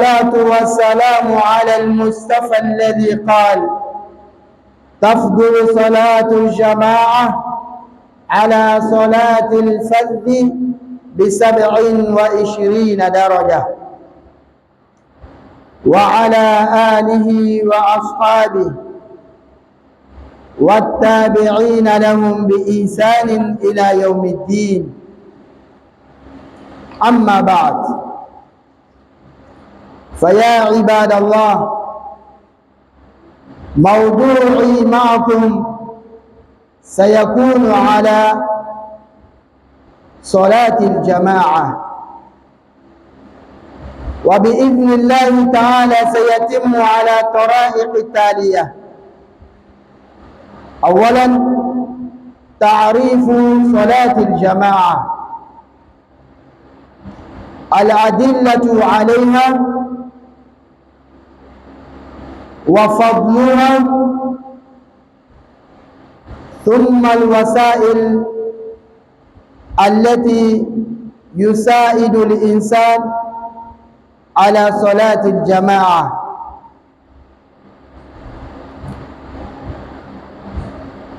والصلاة والسلام على المصطفى الذي قال: تفضل صلاة الجماعة على صلاة الفذ ب27 درجة. وعلى آله وأصحابه والتابعين لهم بإحسان إلى يوم الدين. أما بعد، فيا عباد الله، موضوعي معكم سيكون على صلاة الجماعة، وبإذن الله تعالى سيتم على طرائق التالية. أولا، تعريف صلاة الجماعة، الأدلة عليها وفضلها، ثم الوسائل التي يساعد الإنسان على صلاة الجماعة.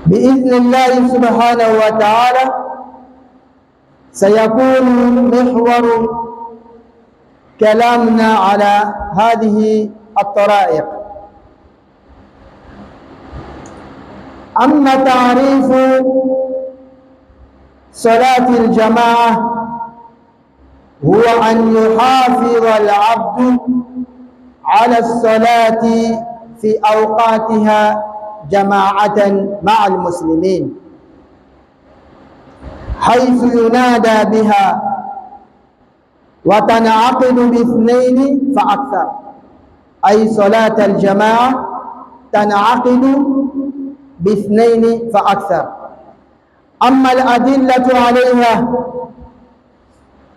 بإذن الله سبحانه وتعالى سيكون محور كلامنا على هذه الطرائق. أما تعريف صلاة الجماعة هو أن يحافظ العبد على الصلاة في أوقاتها جماعة مع المسلمين، حيث ينادى بها وتنعقد ب2 فأكثر، أي صلاة الجماعة تنعقد ب2 فأكثر. أما الأدلة عليها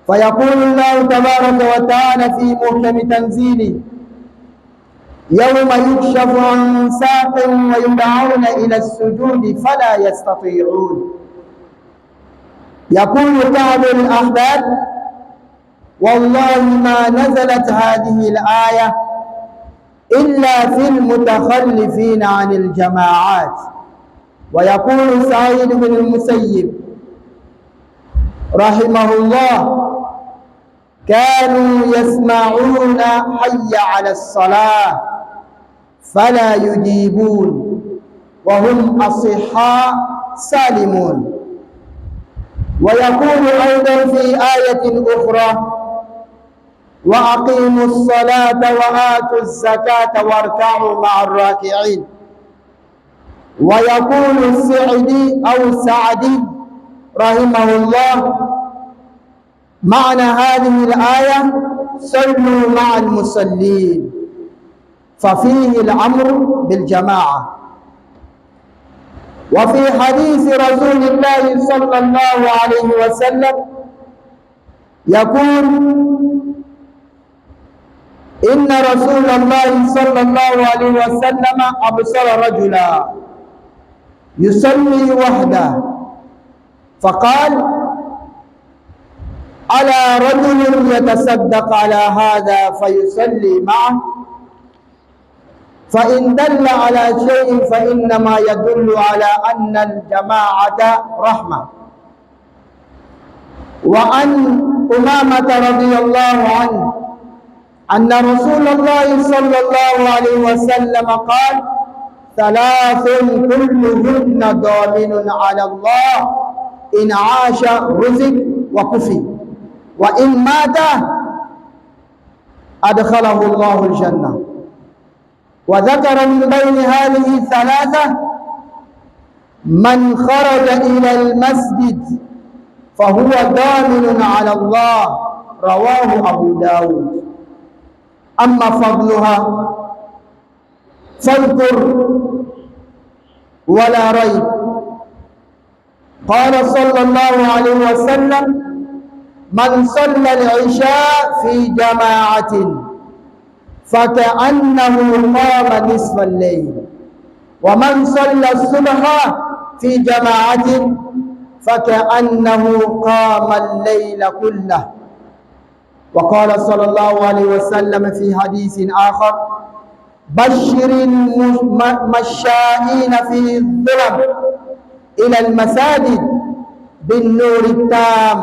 فيقول الله تبارك وتعالى في محكم تنزيله: يوم يكشف عن ساق ويدعون إلى السجود فلا يستطيعون. يقول كعب الأحباب: والله ما نزلت هذه الآية إلا في المتخلفين عن الجماعات. ويقول سعيد بن المسيب رحمه الله: كانوا يسمعون حي على الصلاة فلا يجيبون وهم أصحاء سالمون. ويقول أيضا في آية أخرى: وأقيموا الصلاة وآتوا الزكاة واركعوا مع الراكعين. ويقول السعدي أو السعدي رحمه الله: معنى هذه الآية صلوا مع المصلين، ففيه الأمر بالجماعة. وفي حديث رسول الله صلى الله عليه وسلم يقول: إن رسول الله صلى الله عليه وسلم أبصر رجلا يصلي وحده فقال: ألا رجل يتصدق على هذا فيصلي معه؟ فإن دل على شيء فإنما يدل على أن الجماعة رحمة. وعن أمامة رضي الله عنه أن رسول الله صلى الله عليه وسلم قال: 3 كلهن ضامن على الله، إن عاش رزق وكفي، وإن مات أدخله الله الجنة. وذكر من بين هذه 3: من خرج إلى المسجد فهو ضامن على الله، رواه أبو داود. أما فضلها فاذكر ولا ريب. قال صلى الله عليه وسلم: من صلى العشاء في جماعة فكأنه قام نصف الليل، ومن صلى الصبح في جماعة فكأنه قام الليل كله. وقال صلى الله عليه وسلم في حديث آخر: بشر المشائين في الظلم إلى المساجد بالنور التام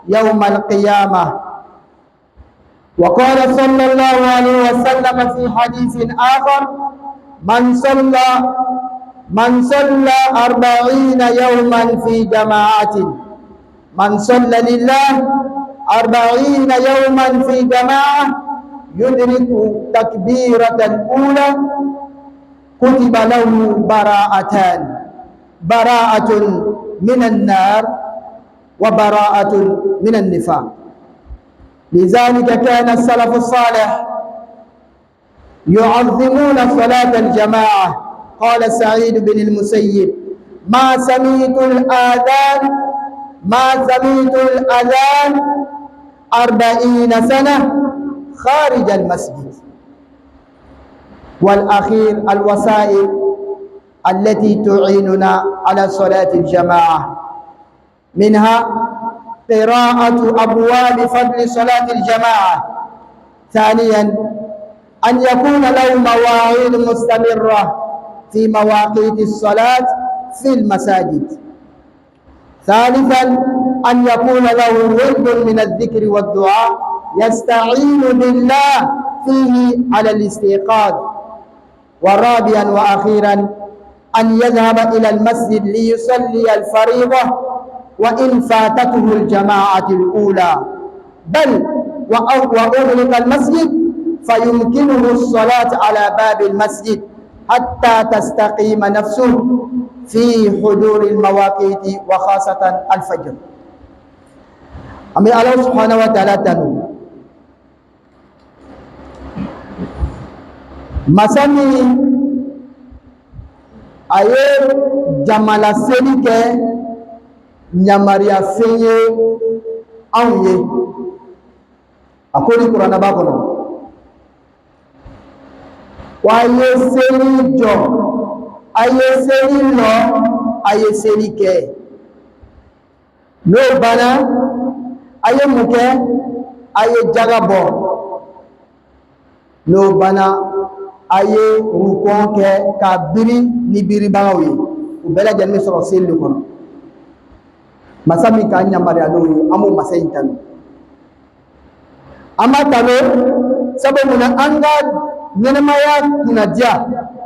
يوم القيامة. وقال صلى الله عليه وسلم في حديث آخر: من صلى 40 يوما في جماعة، من صلى لله 40 يوما في جماعة يدرك تكبيرة الأولى كتب له براءتان: براءة من النار وبراءة من النفاق. لذلك كان السلف الصالح يعظمون صلاة الجماعة. قال سعيد بن المسيب: ما سمعت الأذان 40 سنة خارج المسجد. والأخير الوسائل التي تعيننا على صلاة الجماعة، منها قراءة أبواب فضل صلاة الجماعة. ثانيا أن يكون له مواعيد مستمرة في مواقيت الصلاة في المساجد. ثالثا أن يكون له ورد من الذكر والدعاء يستعين بالله فيه على الاستيقاظ. ورابعا وأخيرا أن يذهب إلى المسجد ليصلي الفريضة وإن فاتته الجماعة الأولى، بل وأغلق المسجد فيمكنه الصلاة على باب المسجد حتى تستقيم نفسه في حضور المواقيت وخاصة الفجر. أمي الله سبحانه وتعالى تنو مسامي aye jamala seli kɛ ɲamariya fɛn ye anw ye. A ko ni kuranɛ b'a kɔnɔ, wa a ye seli jɔ, a ye seli lɔ, a ye seli kɛ. N'o banna a ye mun kɛ? A ye jaga bɔ. N'o banna a ye rukɔn kɛ ka biri ni biribagaw ye. U bɛɛ lajɛlen bɛ sɔrɔ seli de kɔnɔ. Masa min k'an yamaruya n'o ye, an b'o masa in tanu. An b'a tanu sabu mun na? An ka ɲɛnɛmaya kunnadiya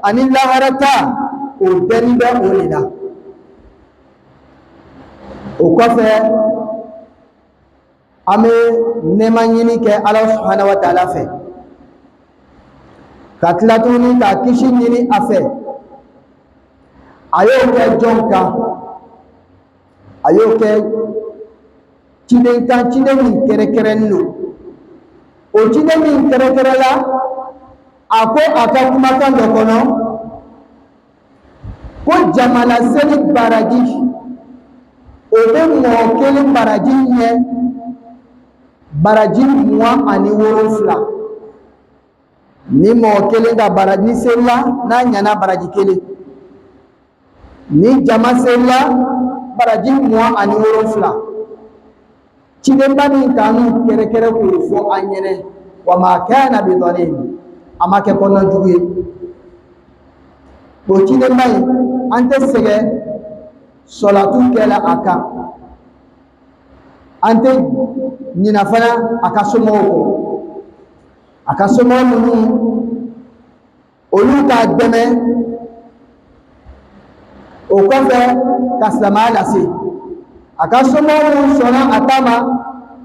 ani laharata o bɛnnen bɛ o de la. O kɔfɛ an bɛ nɛɛma ɲini kɛ Ala subhanahu wa ta'ala fɛ, ka tila tuguni ka kisi ɲini a fɛ. A y'o kɛ jɔn kan? A y'o kɛ ciden kan, ciden min kɛrɛnkɛrɛnnen don. O ciden min kɛrɛnkɛrɛnla, a ko a ka kumakan dɔ kɔnɔ ko jamana seli baraji o bɛ mɔgɔ kelen baraji ɲɛ baraji 27. Ni mɔgɔ kelen ka baraji selila, n'a ɲana baraji kelen. Ni jama selila baraji 27. Cidenba min kanu kɛrɛkɛrɛ k'o fɔ an ɲɛnɛ, wa ma kana bi dhalim, a ma kɛ kɔnɔjugu ye. O cidenba in an tɛ sɛgɛn sɔlatu kɛla a kan, an tɛ ɲina fana a ka somɔgɔw kɔ. A ka somɔgɔ ninnu olu k'a dɛmɛ, o kɔfɛ ka silamɛya lase. A ka somɔgɔ minnu sɔnna a ta ma,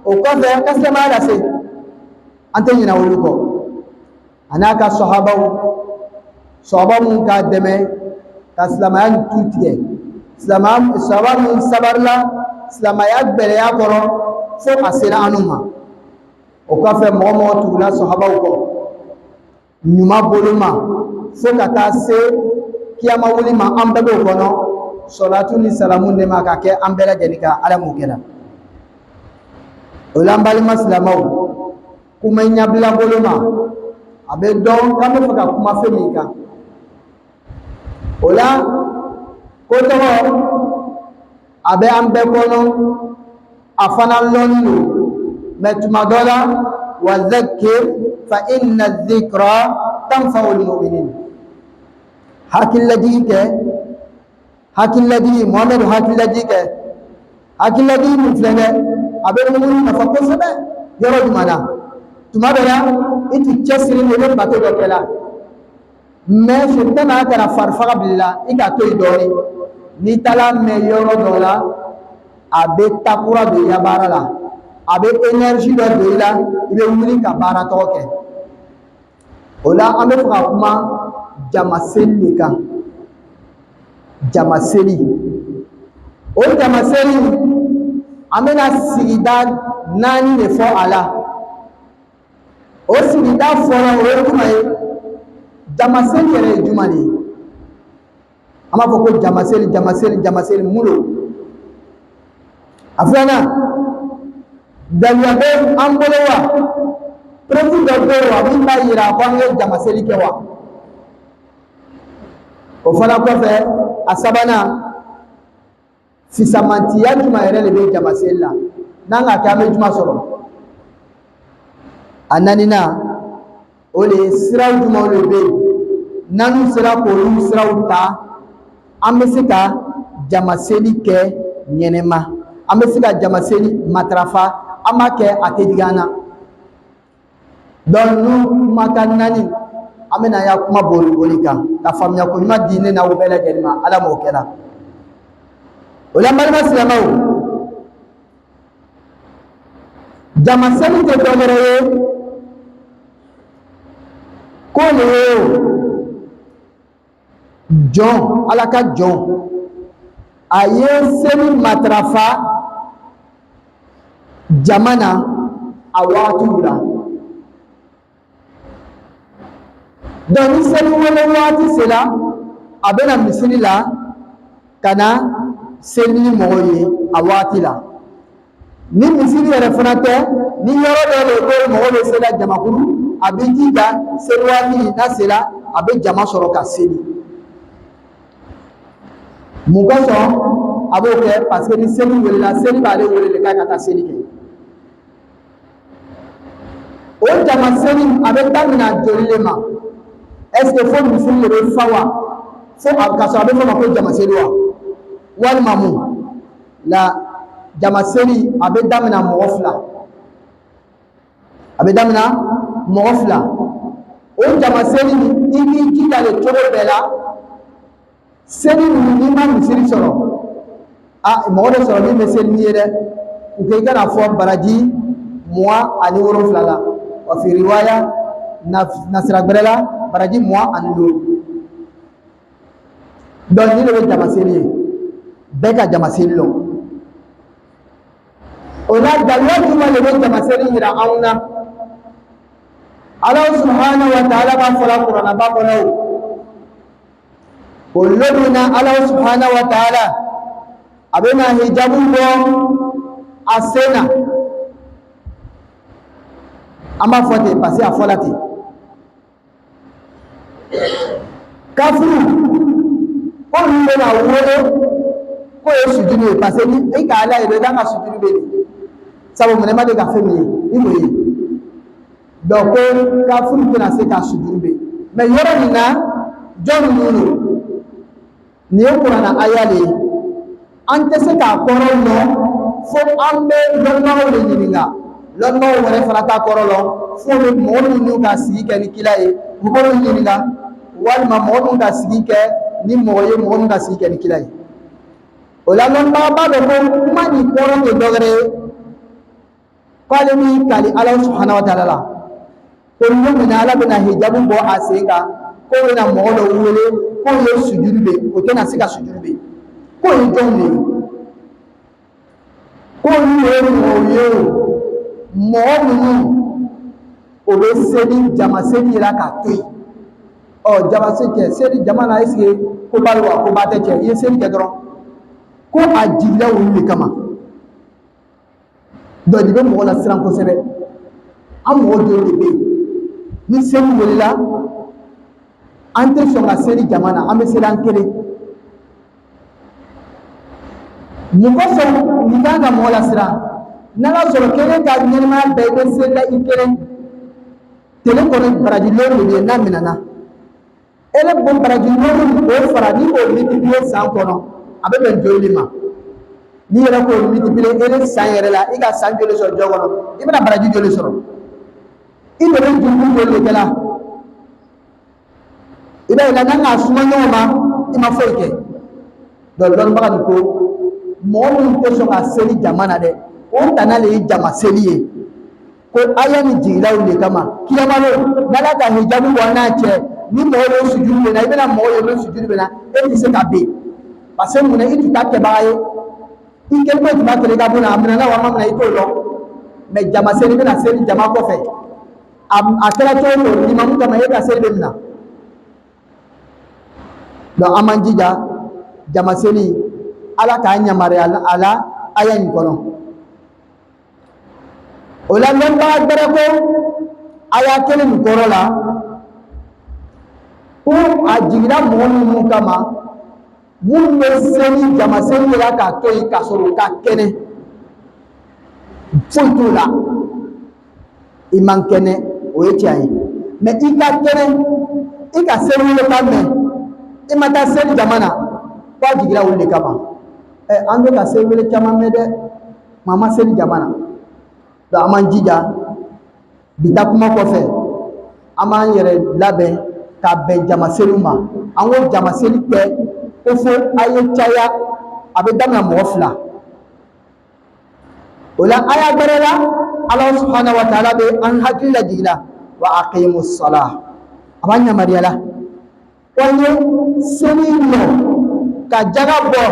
o kɔfɛ ka silamɛya lase. An tɛ ɲina olu kɔ. A n'a ka sɔhabaw minnu k'a dɛmɛ ka silamɛya tu tigɛ. Sahaba minnu sabarila silamɛya gbɛlɛya kɔrɔ fo a sera anw ma. O kɔfɛ mɔgɔ mɔgɔ tugula sɔhabaw kɔ ɲuman bolo ma fo ka taa se kiyama wuli ma. An bɛɛ b'o kɔnɔ. Salatu ni salamu de ma ka kɛ an bɛɛ lajɛlen kan. Ala m'o kɛra. O la n balima silamɛw, kuma ɲɛbila bolo ma a bɛ dɔn k'an bɛ fɛ ka kuma fɛn min kan. O la ko tɔgɔ a bɛ an bɛɛ kɔnɔ, a fana lɔnni don. mais tuma dɔ la wa dhakkir fa inna dhikra tanfa'u al-mu'minin. Hakililajigi kɛ, hakililajigi Muhamadu hakililajigi kɛ, hakililajigi min filɛ dɛ a bɛ mumini nafa kosɛbɛ yɔrɔ jumɛn na? Tuma dɔ la i ti cɛsiri i bɛ bato dɔ kɛ la, mais sɛtana n'a kɛra farifaga bila la i ka to yen dɔɔni, n'i taara mɛn yɔrɔ dɔ la a bɛ takura don i ka baara la, a bɛ énergie dɔ don i la, i bɛ wuli ka baara tɔgɔ kɛ. O la an bɛ fɛ ka kuma jama seli de kan. Jama seli, o jama seli an bɛna sigida 4 de fɔ a la. O sigida fɔlɔ o ye jumɛn ye? Jama seli yɛrɛ ye jumɛn de ye? An b'a fɔ ko jama seli, jama seli, jama seli mun don? A filanan, daliya bɛ an bolo wa? Preuve dɔ bɛ yen wa min b'a yira ko an ye jama seli kɛ wa? O fana kɔfɛ a sabanan, fisamantiya jumɛn yɛrɛ de bɛ jama seli la? N'an ka kɛ an bɛ jumɛn sɔrɔ? A naaninan o de ye siraw jumɛnw de bɛ yen n'an sera k'olu siraw ta an bɛ se ka jama seli kɛ ɲɛnɛma, an bɛ se ka jama seli matarafa, an b'a kɛ a tɛ digi an na. Donc n'u kumakan 4 an bɛna ya kuma boli o de kan ka faamuya ko ɲuman di ne n'aw bɛɛ lajɛlen ma, Ala m'o kɛra. O la n balima silamɛw, jama seli tɛ dɔ wɛrɛ ye ko le ye jɔn, Ala ka jɔn, a ye seli matarafa jama na a waatiw la. Donc ni seli wele waati sera a bɛna misiri la ka na seli ni mɔgɔw ye a waati la. Ni misiri yɛrɛ fana tɛ, ni yɔrɔ dɔ de ko mɔgɔw bɛ se la jamakulu, a bɛ jija seli waati n'a sera a bɛ jama sɔrɔ ka seli. Mun kosɔn a b'o kɛ? Parce que ni seli welela, seli b'ale wele de k'a ka taa seli kɛ. O jama seli a bɛ daminɛ joli de ma? Est-ce que fo misiri de bɛ fa wa? Fo ka sɔrɔ a bɛ fɔ ma ko jama seli wa? Walima mun? La jama seli a bɛ daminɛ mɔgɔ 2. A bɛ daminɛ mɔgɔ 2. O jama seli i b'i jija de cogo bɛɛ la. Seli ninnu n'i ma misiri sɔrɔ, mɔgɔ dɔ sɔrɔ min bɛ seli n'i ye dɛ, u ko i kana fɔ baraji 27 la. Wa fi riwaya nasira gbɛrɛ la baraji 27. Donc ni de bɛ jama seli ye, bɛɛ ka jama seli lɔ. O la daliya jumɛn de bɛ jama seli yira anw na? Ala subhanahu wa ta'ala b'a fɔ la Kuranaba kɔnɔ o lolu na Ala subhanahu wa ta'ala a bɛna hijabu bɔ a sen na. An b'a fɔ ten parce que a fɔla ten. Kafiri ko olu bɛna wele ko ye sujudu ye parce que ni i ka Ala ye i kan ka sujudu bɛ de. Sabu munna i ma deli ka fɛn min ye i m'o ye. Donc ko kafiri tɛna se ka sujudu bɛ. Mais yɔrɔ min na jɔn ninnu don? Nin ye Kurana aya de ye. An tɛ se k'a kɔrɔ dɔn fo an bɛ lɔnnagaw de ɲininka. Lɔnnagaw wɛrɛ fana t'a kɔrɔ dɔn fo mɔgɔ minnu ka sigi kɛ ni kira ye u b'olu ɲininka, walima mɔgɔ minnu ka sigi kɛ ni mɔgɔ ye mɔgɔ min ka sigi kɛ ni kira ye. O la lɔnnaga b'a dɔn ko kuma nin kɔrɔ tɛ dɔ wɛrɛ ye k'ale min kali Ala subhanahu wa ta'ala la. Ko don min na Ala bɛna hijabu bɔ a sen kan, ko bɛna mɔgɔ dɔ wele ko ye sujudu bɛ, o tɛna se ka sujudu bɛ. Ko ye jɔnw de ye? Ko olu ye mɔgɔw ye o, mɔgɔ minnu o bɛ seli jama seli yɛrɛ k'a to yen. Jama seli kɛ seli jama na est-ce que ko b'a wa ko ba tɛ cɛ? I ye seli kɛ dɔrɔn ko a jigila olu de kama. Donc nin bɛ mɔgɔ la siran kosɛbɛ. An mɔgɔ dɔw de bɛ yen ni seli welela an tɛ sɔn ka seli jama na, an bɛ seli an kelen. Mun kosɔn nin kan ka mɔgɔ la siran? n'ala sɔrɔ kelen ka ɲɛnɛmaya bɛɛ bɛ se la i kelen tele kɔnɔ baraji lɔri de bɛ n'a minɛna ele bon baraji lɔri o fara ni o multiplier san kɔnɔ a bɛ bɛn joli ma ni yɛrɛ k'o multiplier ele san yɛrɛ la i ka san joli sɔrɔ jɔ kɔnɔ i bɛna baraji joli sɔrɔ i bɛ joli joli de kɛ la i bɛ yɛlɛ n'an ka suma ɲɔgɔn ma i ma foyi kɛ donc lɔnnibaga nin ko mɔgɔ min tɛ sɔn ka seli jama na dɛ o tana le ye jama seli ye ko aya ni jigila o de kama kiyamalo n'ala ka hijabu bɔ n'a cɛ ni mɔgɔ ye sujudi bɛ na i bɛna mɔgɔ ye min sujudi bɛ na e tɛ se ka ben parce que mun na i tun t'a kɛbaga ye i kɛlen ko tun b'a kɛlɛ i ka bon na a minɛna wa a ma minɛ i t'o dɔn mais jama seli bɛna seli jama kɔfɛ a kɛra cogo o cogo limamu kama e ka seli bɛ minɛ donc an man jija jama seli ala k'a yamaruya a la aya in kɔnɔ o la lɔnnibaga gbɛrɛ ko aya kelen nin kɔrɔ la ko a jiginna mɔgɔ minnu kama minnu bɛ seli jama seli la k'a to yen k'a sɔrɔ u ka kɛnɛ foyi t'o la i man kɛnɛ o ye tiɲɛ ye mais i ka kɛnɛ i ka seli wele ka mɛn i ma taa seli jama na ko a jiginna olu de kama an bɛ ka seli wele caman mɛn dɛ mais an ma seli jama na donc an man jija bi taa kuma kɔfɛ an b'an yɛrɛ labɛn ka bɛn jama seliw ma an ko jama seli tɛ ko fo a ye caya a bɛ daminɛ mɔgɔ fila o la aya gbɛrɛ la ala subhanahu wa ta'ala bɛ an hakili lajigin la wa aqimu salah a b'an yamaruya la ko an ye seli nɔ ka jaga bɔ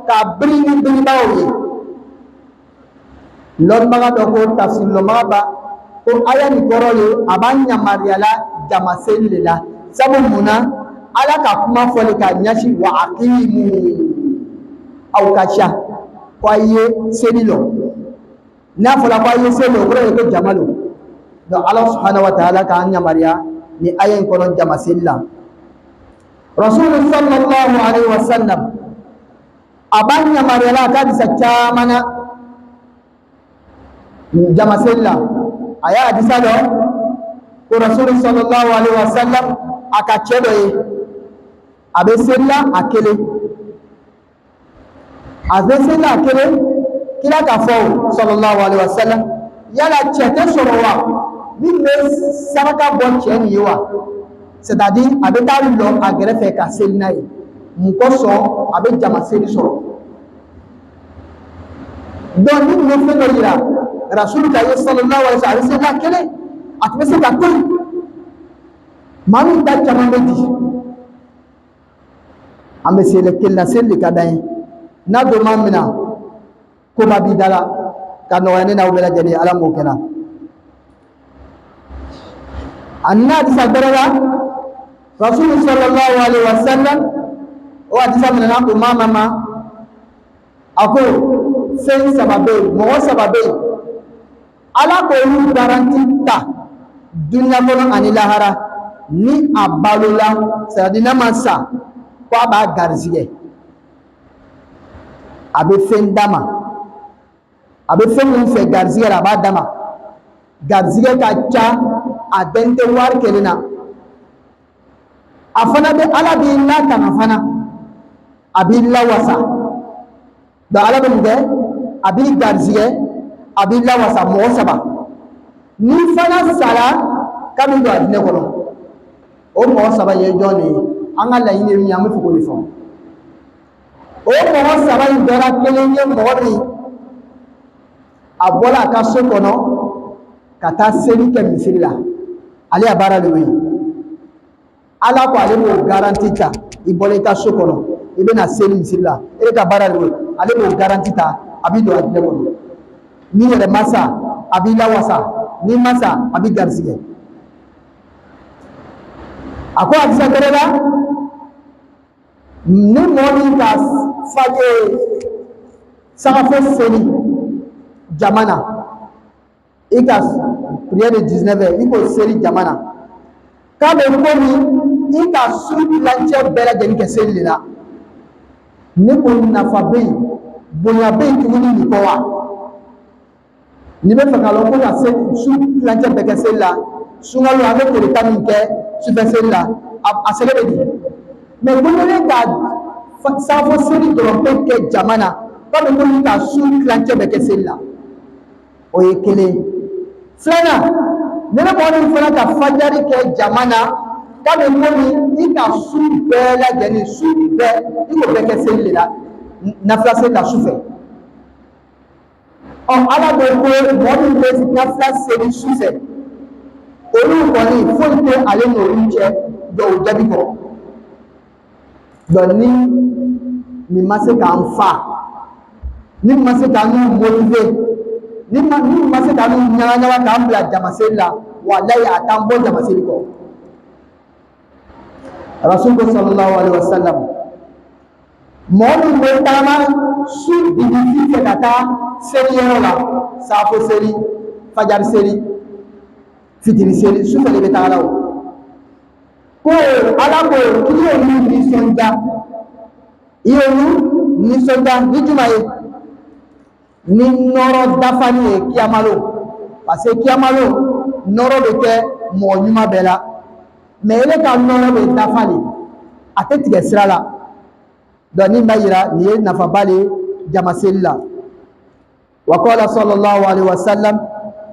ka biri ni biribaaw ye lɔnnibaga dɔ ko tafsir lɔnbaga ba ko aya nin kɔrɔ le a b'an yamaruya la jama seli de la sabu mun na ala ka kuma fɔli ka ɲɛsin wa aqimu aw ka ca ko a ye seli lɔ n'a fɔra ko a ye seli lɔ o kɔrɔ ye ko jama lo donc ala subhanahu wa ta'ala k'an yamaruya ni aya in kɔnɔ jama seli la rasulu sallallahu alaihi wa sallam a b'an yamaruya la a ka hadisa caman na jama seli la a y'a hadisa dɔ ko rasulu sallallahu alaihi wa sallam a ka cɛ dɔ ye a bɛ seli la a kelen a bɛ seli la a kelen kira ka fɔ sallallahu alaihi wa sallam yala cɛ tɛ sɔrɔ wa min bɛ saraka bɔ cɛ nin ye wa c'est à dire a bɛ taa lɔ a gɛrɛfɛ ka seli n'a ye mun kosɔn a bɛ jama seli sɔrɔ donc ni mun bɛ fɛn dɔ yira rasulu ka ye sallallahu alaihi wa sallam a bɛ seli la kelen a tun bɛ se ka to yen maa min ta caman bɛ di an bɛ seli kelen na seli de ka d'an ye n'a don maa min na koba b'i da la ka nɔgɔya ne n'aw bɛɛ lajɛlen ala m'o kɛ la a nana hadisa gbɛrɛ la rasulu sallallahu alaihi wa sallam o hadisa minɛna o maa ma a ko fɛn saba bɛ yen mɔgɔ saba bɛ yen ala k'olu garanti ta duniya kɔnɔ ani lahara ni a balola c'est à dire n'a ma sa ko a b'a garizigɛ a bɛ fɛn d'a ma a bɛ fɛn min fɛ garizigɛ la a b'a d'a ma garizigɛ ka ca a den tɛ wari kelen na a fana bɛ ala b'i lakana fana a b'i lawasa donc ala bɛ mun kɛ a b'i garizigɛ a b'i lawasa mɔgɔ saba ni fana sara k'a bɛ don a diinɛ kɔnɔ o mɔgɔ saba ye jɔn de ye an ka laɲini ye min ye an bɛ fɛ k'o de fɔ o mɔgɔ saba in dɔra kelen ye mɔgɔ min a bɔra a ka so kɔnɔ ka taa seli kɛ misiri la ale ya baara de y'o ye ala ko ale b'o garanti ta i bɔra i ka so kɔnɔ i bɛna seli misiri la e de ka baara de y'o ye ale b'o garanti ta a b'i don a diinɛ kɔnɔ ni yɛrɛ ma sa a b'i lawasa ni ma sa a b'i garizigɛ a ko hadisa wɛrɛ la ni mɔgɔ min ka sagafo seli jama na i ka prière de 19 heures i k'o seli jama na k'a bɛ komi i ka su tilancɛ bɛɛ lajɛlen kɛ seli de la ne ko nafa bɛ yen bonya bɛ yen tuguni nin kɔ wa ni bɛ fɛ ka lɔn ko ka su tilancɛ bɛɛ kɛ seli la sunkalo an bɛ tile 10 min kɛ sufɛ seli la a sɛgɛ bɛ di mais ko ne ka safo seli dɔrɔn bɛ kɛ jama na k'a bɛ ko ka su tilancɛ bɛɛ kɛ seli la o ye kelen filanan ne bɛ mɔgɔ min fana ka fajari kɛ jama na k'a bɛ ko i ka su bɛɛ lajɛlen su bɛɛ i k'o bɛɛ kɛ seli de la nafila seli la sufɛ ala bɛ ko mɔgɔ min bɛ nafila seli sufɛ olu kɔni foyi tɛ ale n'olu cɛ dɔw jaabi kɔ donc ni ma se k'an fa ni ma se k'an motiver ni ma se k'an ɲagaɲaga k'an bila jamaseli la walayi a t'an bɔ jamaseli kɔ rasul sallallahu alaihi wasallam mɔgɔ min bɛ taama su digi fɛ ka taa seliyɔrɔ la saafo seli fajari seli fitiri seli sufɛ de bɛ taa la o ko ala ko k'i y'olu nisɔndiya i y'olu nisɔndiya ni juma ye ni nɔrɔ dafali ye kiyamalo parce que kiyamalo nɔrɔ bɛ kɛ mɔgɔ ɲuman bɛɛ la mais ele ka nɔrɔ bɛ dafali a tɛ tigɛ sira la donc nin b'a yira nin ye nafaba de ye jamaseli la wa qala sallallahu alaihi wasallam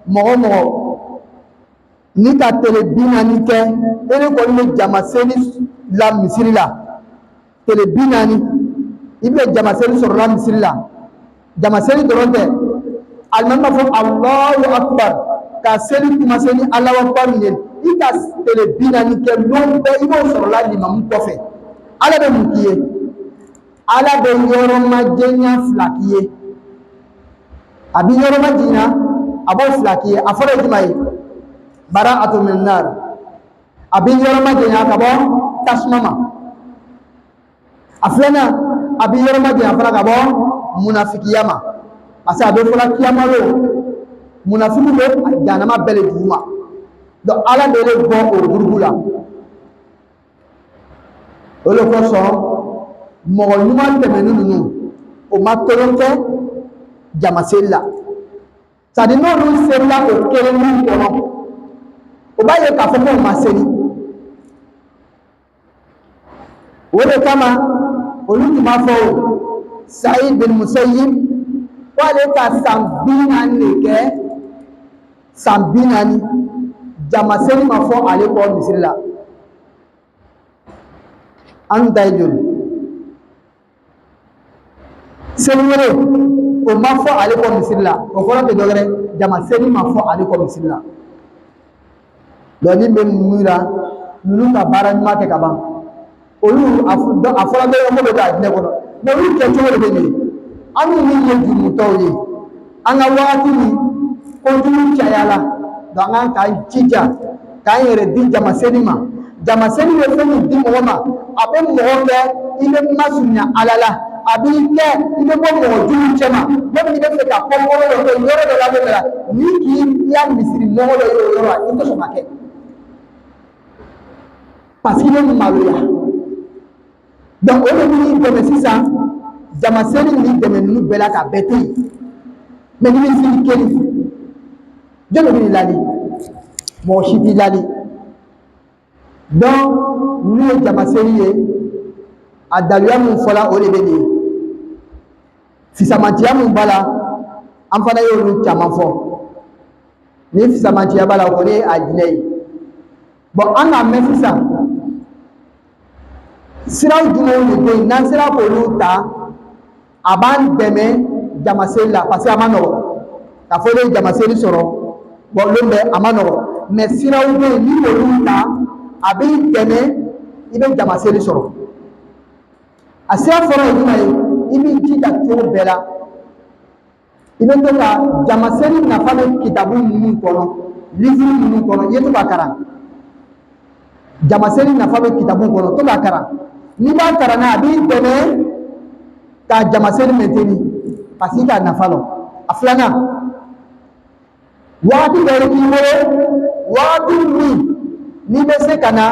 mɔgɔ mɔgɔ ni ka tele 40 kɛ e ne kɔni bɛ jamaseli la misiri la tele 40 i bɛ jamaseli sɔrɔ la misiri la jamaseli dɔrɔn tɛ alimami b'a fɔ Allahu akbar ka seli commencer ni Allahu akbar ye i ka tele 40 kɛ don bɛɛ i b'o sɔrɔ la limamu kɔfɛ ala bɛ mun k'i ye ala bɛ yɔrɔmajɛnya fila k'i ye a bɛ yɔrɔmajɛnya a b'o fila k'i ye a fɔra ye jumɛn ye bara'atu min nar a bɛ yɔrɔmajɛnya ka bɔ tasuma ma a filanan a bɛ yɔrɔmajɛnya fana ka bɔ munafikiya ma parce que a bɛ fɔla kiyamalo munafiki bɛ jahanama bɛɛ de duguma donc ala de bɛ bɔ o gurupu la o de kosɔn mɔgɔ ɲuman tɛmɛnen ninnu o ma tɔrɔ kɛ jamaseli la c'est à dire n'olu selila o kelen min kɔnɔ o b'a ye k'a fɔ ko o ma seli o de kama olu tun b'a fɔ Sa'id bin Musayyib ko ale ka san 40 de kɛ san 40 jamaseli ma fɔ ale kɔ misiri la an ta ye joli seli wɛrɛ o ma fɔ ale kɔ misiri la o kɔrɔ tɛ dɔ wɛrɛ jamaseli ma fɔ ale kɔ misiri la donc ni bɛ ninnu yira ninnu ka baara ɲuman kɛ ka ban olu a fɔra bɛ yɔrɔ bɛ don a diinɛ kɔnɔ mais olu kɛcogo de bɛ ɲɛ an ninnu ye jurumutɔw ye an ka wagati min kojugu cayala donc an k'an jija k'an yɛrɛ di jamaseli ma jamaseli bɛ fɛn min di mɔgɔ ma a bɛ mɔgɔ kɛ i bɛ masurunya ala la a b'i kɛ i bɛ bɔ mɔgɔ jugu cɛ ma même i bɛ fɛ ka kɔnkɔrɔ dɔ kɛ yɔrɔ dɔ la bɛ la ni k'i ya misiri mɔgɔ dɔ ye o yɔrɔ la i tɛ sɔn ka kɛ parce que i bɛ maloya donc o de b'i dɛmɛ sisan jamaseli ni dɛmɛ ninnu bɛɛ la ka bɛɛ to yen mais ni bɛ seli kelen jɔn de bɛ nin ladi mɔgɔ si t'i ladi donc n'u ye jamaseli ye a daluya min fɔla o de bɛ nin ye fisamantiya min b'a la an fana y'olu caman fɔ ni fisamantiya b'a la o kɔni ye a diinɛ ye bon an k'a mɛn sisan siraw jumɛnw de bɛ yen n'an sera k'olu ta a b'an dɛmɛ jamaseli la parce que a ma nɔgɔn k'a fɔ ne ye jamaseli sɔrɔ bon olu bɛ a ma nɔgɔn mais siraw bɛ yen n'i y'olu ta a b'i dɛmɛ i bɛ jamaseli sɔrɔ a sira fɔlɔ ye jumɛn ye i b'i jija cogo bɛɛ la i bɛ to ka jamaseli nafa bɛ kitabu ninnu kɔnɔ livre ninnu kɔnɔ i ye to ka kalan jamaseli nafa bɛ kitabu kɔnɔ to ka kalan n'i b'a kalan na a b'i dɛmɛ ka jamaseli maintenir parce que i k'a nafa lɔ a filanan waati dɔ k'i bolo waati min n'i bɛ se ka na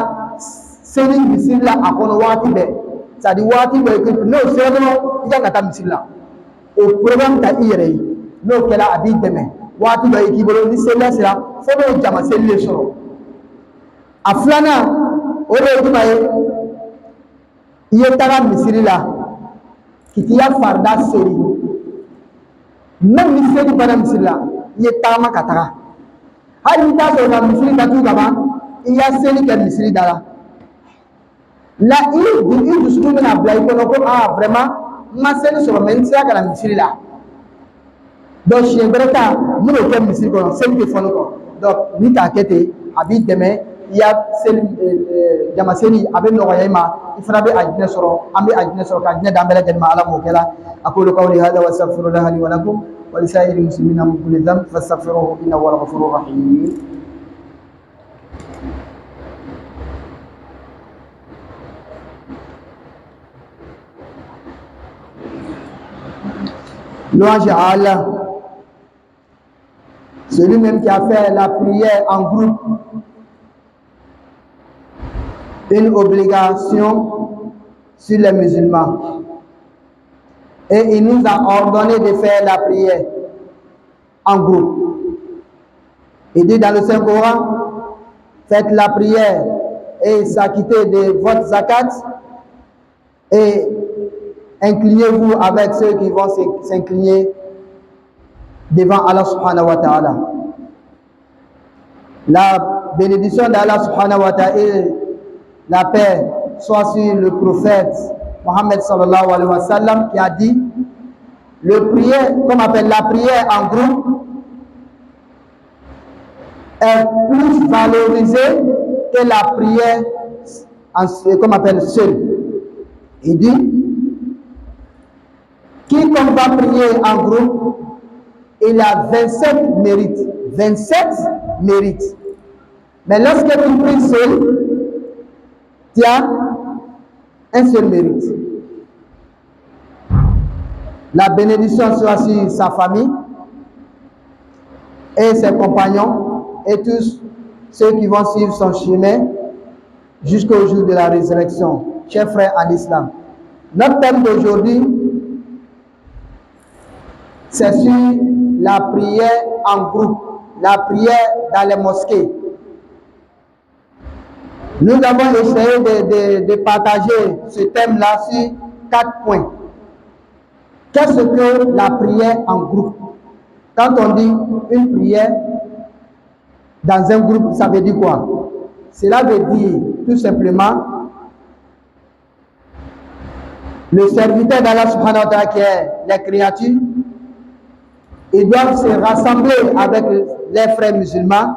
seli misiri la a kɔnɔ waati bɛɛ c'est à dire waati dɔ n'o sera dɔrɔn i kan ka taa misiri la o programme ta i yɛrɛ ye n'o kɛra a b'i dɛmɛ waati dɔ k'i bolo ni seliya sera fo n'o jama seli de sɔrɔ a filanan o de ye jumɛn ye i ye taga misiri la k'i t'i ya farida seri même ni seli bana misiri la i ye tagama ka taga hali n'i t'a sɔrɔ ka misiri datugu ka ban i ya seli kɛ misiri da la la i dusukun bɛna bila i kɔnɔ ko vraiment n ma seli sɔrɔ mais n sera ka na misiri la donc siɲɛ wɛrɛ ta n bɛn'o kɛ misiri kɔnɔ seli tɛ fɔ ne kɔ donc ni k'a kɛ ten a b'i dɛmɛ i ya seli jama seli a bɛ nɔgɔya i ma i fana bɛ ajinɛ sɔrɔ an bɛ ajinɛ sɔrɔ ka ajinɛ d'an bɛɛ lajɛlen ma ala m'o kɛ la aqulu qawli hadha wa astaghfirullaha li wa lakum wa li sa'iril muslimina min kulli dhanb fastaghfiruhu innahu huwal ghafurur rahim. Louange à Allah, celui même qui a fait la prière en groupe une obligation sur les musulmans. Et il nous a ordonné de faire la prière en groupe. Il dit dans le Saint-Coran, faites la prière et s'acquittez de votre zakat et inclinez-vous avec ceux qui vont s'incliner devant Allah subhanahu wa ta'ala. La bénédiction d'Allah subhanahu wa ta'ala et la paix soit sur le prophète Mohammed sallallahu alayhi wa sallam qui a dit la prière en groupe est plus valorisée que la prière seule. Il dit quiconque va prier en groupe, il a 27 mérites. 27 mérites. Mais lorsque tu pries seul, tu as un seul mérite. La bénédiction soit sur sa famille et ses compagnons et tous ceux qui vont suivre son chemin jusqu'au jour de la résurrection. Chers frères en islam, notre thème d'aujourd'hui, c'est sur la prière en groupe, la prière dans les mosquées. Nous avons essayé de partager ce thème-là sur 4 points. Qu'est-ce que la prière en groupe? Quand on dit une prière dans un groupe, ça veut dire quoi? Cela veut dire tout simplement le serviteur d'Allah subhanahu wa ta'ala qui est les créatures, ils doivent se rassembler avec les frères musulmans,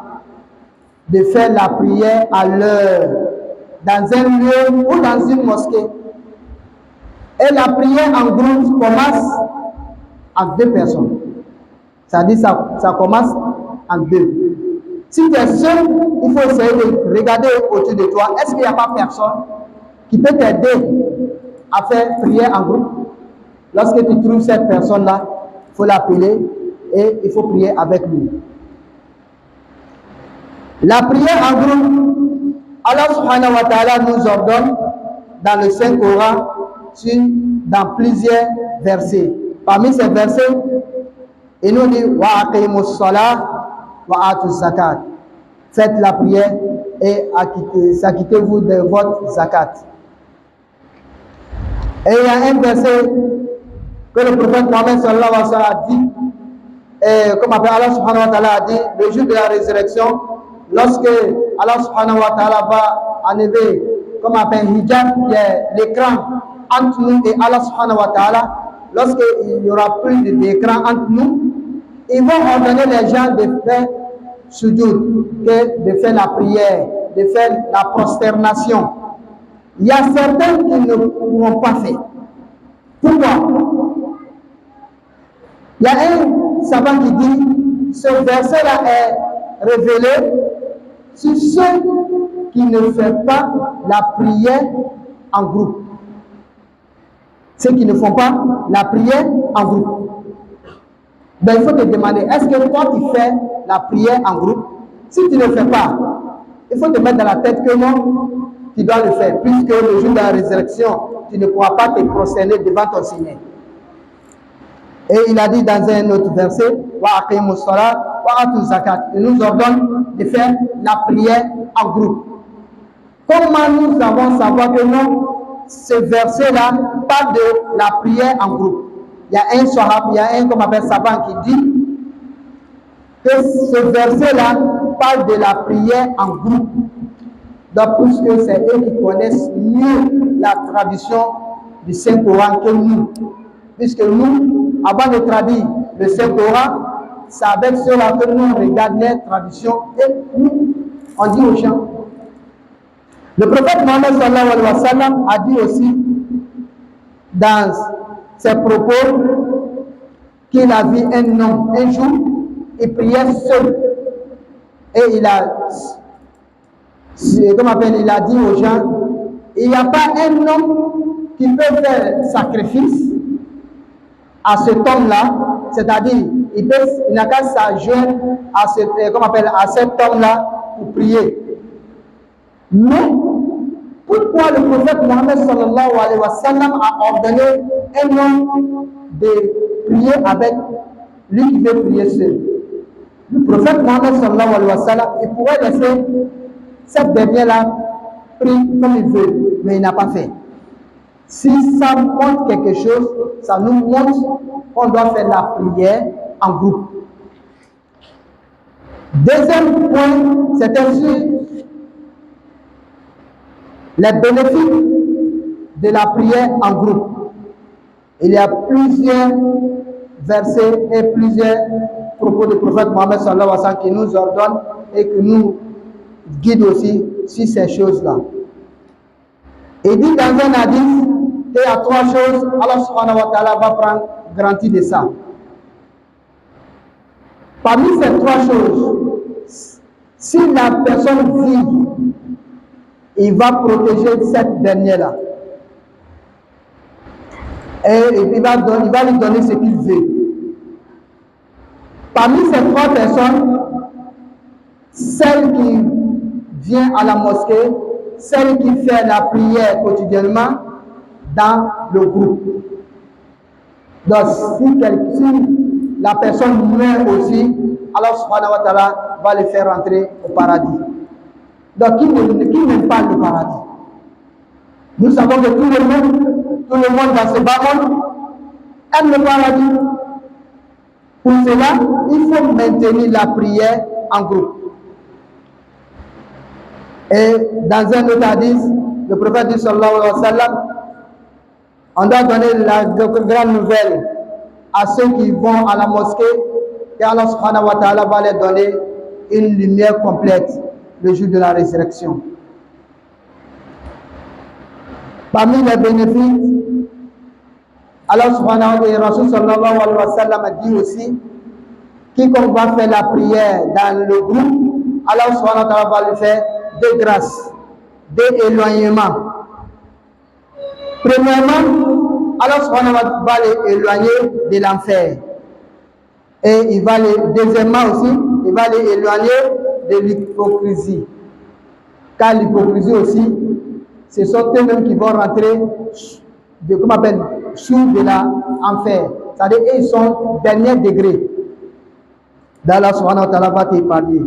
de faire la prière à l'heure, dans un lieu ou dans une mosquée. Et la prière en groupe commence en 2 personnes. C'est-à-dire ça commence en 2. Si tu es seul, il faut essayer de regarder autour de toi. Est-ce qu'il n'y a pas personne qui peut t'aider à faire prière en groupe? Lorsque tu trouves cette personne-là, il faut l'appeler et il faut prier avec lui. La prière en groupe, Allah subhanahu wa ta'ala nous ordonne dans le Saint-Coran, dans plusieurs versets. Parmi ces versets, il nous dit wa aqimus salah wa atuz zakat. Faites la prière et s'acquittez-vous de votre zakat. Et il y a un verset que le prophète Mohammed sallallahu alayhi wa sallam a dit, et comme Allah subhanahu wa ta'ala a dit, le jour de la résurrection, lorsque Allah subhanahu wa ta'ala va enlever, comme appelle hijab, qui est l'écran entre nous et Allah subhanahu wa ta'ala, lorsqu'il n'y aura plus d'écran entre nous, ils vont ordonner les gens de faire sujoud, de faire la prière, de faire la prosternation. Il y a certains qui ne pourront pas faire. Pourquoi? Il y a un savant qui dit, ce verset-là est révélé sur ceux qui ne font pas la prière en groupe. Ceux qui ne font pas la prière en groupe. Ben, il faut te demander, est-ce que toi tu fais la prière en groupe? Si tu ne le fais pas, il faut te mettre dans la tête que non, tu dois le faire, puisque le jour de la résurrection, tu ne pourras pas te prosterner devant ton Seigneur. Et il a dit dans un autre verset, wa aqimus salat wa atu zakat. Il nous ordonne de faire la prière en groupe. Comment nous avons savoir que non, ce verset-là parle de la prière en groupe? Il y a un sahab, il y a un qu'on appelle savant qui dit que ce verset-là parle de la prière en groupe. Donc, puisque c'est eux qui connaissent mieux la tradition du Saint-Coran que nous. Puisque nous, avant de traduire le Saint-Coran, c'est avec cela que nous regardons les traditions et nous, on dit aux gens. Le prophète Mohammed sallallahu alayhi wa sallam a dit aussi dans ses propos qu'il a vu un homme un jour, il priait seul et il a dit aux gens, il n'y a pas un homme qui peut faire sacrifice à cet homme-là, c'est-à-dire il n'a qu'à s'adjoindre à cet homme-là pour prier. Mais pourquoi le prophète Mohammed sallallahu alayhi wa sallam a ordonné un homme de prier avec lui qui veut prier seul? Le prophète Mohammed sallallahu alayhi wa sallam, il pourrait laisser cette dernière-là prier comme il veut, mais il n'a pas fait. Si ça montre quelque chose, ça nous montre qu'on doit faire la prière en groupe. Deuxième point, c'est ainsi les bénéfices de la prière en groupe. Il y a plusieurs versets et plusieurs propos du prophète Mohammed sallallahu alayhi wa sallam qui nous ordonnent et qui nous guident aussi sur ces choses-là. Il dit dans un hadith qu'il y a trois choses, Allah subhanahu wa ta'ala va prendre garantie de ça. Parmi ces trois choses, si la personne vit, il va protéger cette dernière-là. Et il va lui donner ce qu'il veut. Parmi ces trois personnes, celle qui vient à la mosquée, celle qui fait la prière quotidiennement dans le groupe. Donc, si la personne meurt aussi, Allah subhanahu wa ta'ala va le faire rentrer au paradis. Donc, qui n'aime pas le paradis? Nous savons que tout le monde dans ce bas monde aime le paradis. Pour cela, il faut maintenir la prière en groupe. Et dans un autre hadith, le prophète dit sallallahu alayhi wa sallam, on doit donner la grande nouvelle à ceux qui vont à la mosquée et Allah subhanahu wa ta'ala va leur donner une lumière complète le jour de la résurrection. Parmi les bénéfices, Allah subhanahu wa ta'ala, Rasul sallallahu alayhi wa sallam a dit aussi, quiconque va faire la prière dans le groupe, Allah subhanahu wa ta'ala va lui faire deux grâces, deux éloignements. Premièrement, Allah subhanahu wa ta'ala va les éloigner de l'enfer. Et deuxièmement aussi, il va les éloigner de l'hypocrisie. Car l'hypocrisie aussi, ce sont eux-mêmes qui vont rentrer sous de l'enfer. C'est-à-dire ils sont dernier degré. d'Allah subhanahu wa ta'ala va t'épargner.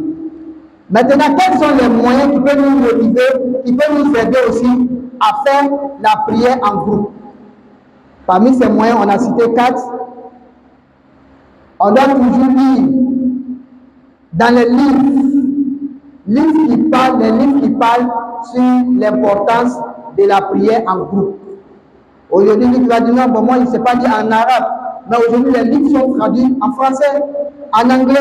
Maintenant, quels sont les moyens qui peuvent nous motiver, qui peuvent nous aider aussi à faire la prière en groupe? Parmi ces moyens, on a cité 4. On doit toujours lire dans les livres qui parlent sur l'importance de la prière en groupe. Aujourd'hui, tu vas dire non, bon, moi, il ne sait pas dire en arabe. Mais aujourd'hui, les livres sont traduits en français, en anglais,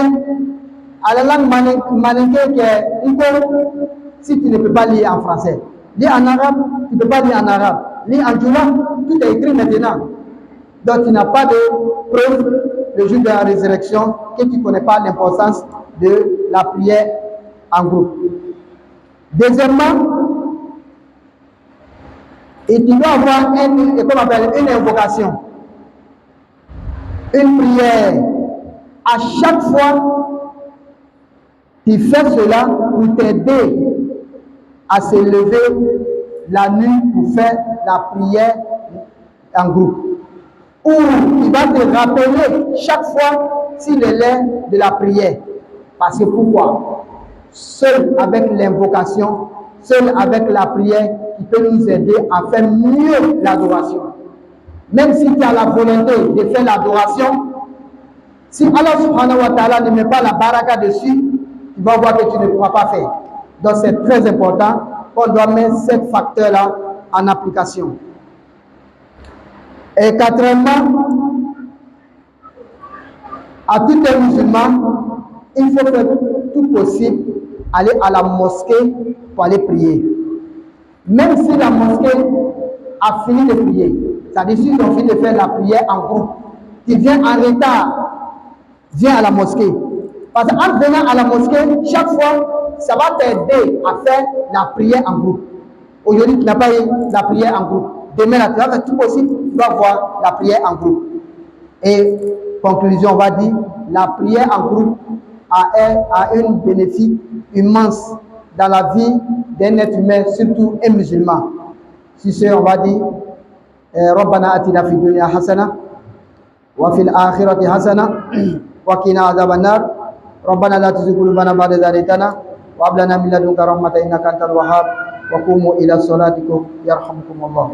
à la langue maninké qui est Igbo, si tu ne peux pas lire en français. Lire en arabe, tu ne peux pas lire en arabe. Lire en djoula, tout est écrit maintenant. Donc, tu n'as pas de preuve le jour de la résurrection que tu ne connais pas l'importance de la prière en groupe. Deuxièmement, et tu dois avoir une invocation, une prière. À chaque fois, tu fais cela pour t'aider à se lever la nuit pour faire la prière en groupe. Ou il va te rappeler chaque fois s'il est l'heure de la prière. Parce que pourquoi? Seul avec l'invocation, seul avec la prière qui peut nous aider à faire mieux l'adoration. Même si tu as la volonté de faire l'adoration, si Allah subhanahu wa ta'ala ne met pas la baraka dessus, tu vas voir que tu ne pourras pas faire. Donc c'est très important qu'on doit mettre ces facteurs-là en application. Et quatrièmement, à tout un musulman, il faut faire tout possible aller à la mosquée pour aller prier. Même si la mosquée a fini de prier, c'est-à-dire s'ils ont fini de faire la prière en groupe, tu viens en retard, viens à la mosquée. Parce qu'en venant à la mosquée, chaque fois, ça va t'aider à faire la prière en groupe. Aujourd'hui, tu n'as pas eu la prière en groupe. Demain, tu vas faire tout possible, tu vas voir la prière en groupe. Et conclusion, on va dire, la prière en groupe a un bénéfice immense dans la vie d'un être humain, surtout un musulman. Si c'est, on va dire, ربنا آتنا في الدنيا حسنة وفي الآخرة حسنة وقنا عذاب النار ربنا لا تزغ قلوبنا بعد إذ هديتنا وهب لنا من لدنك رحمة إنك أنت الوهاب وقوموا إلى صلاتكم يرحمكم الله.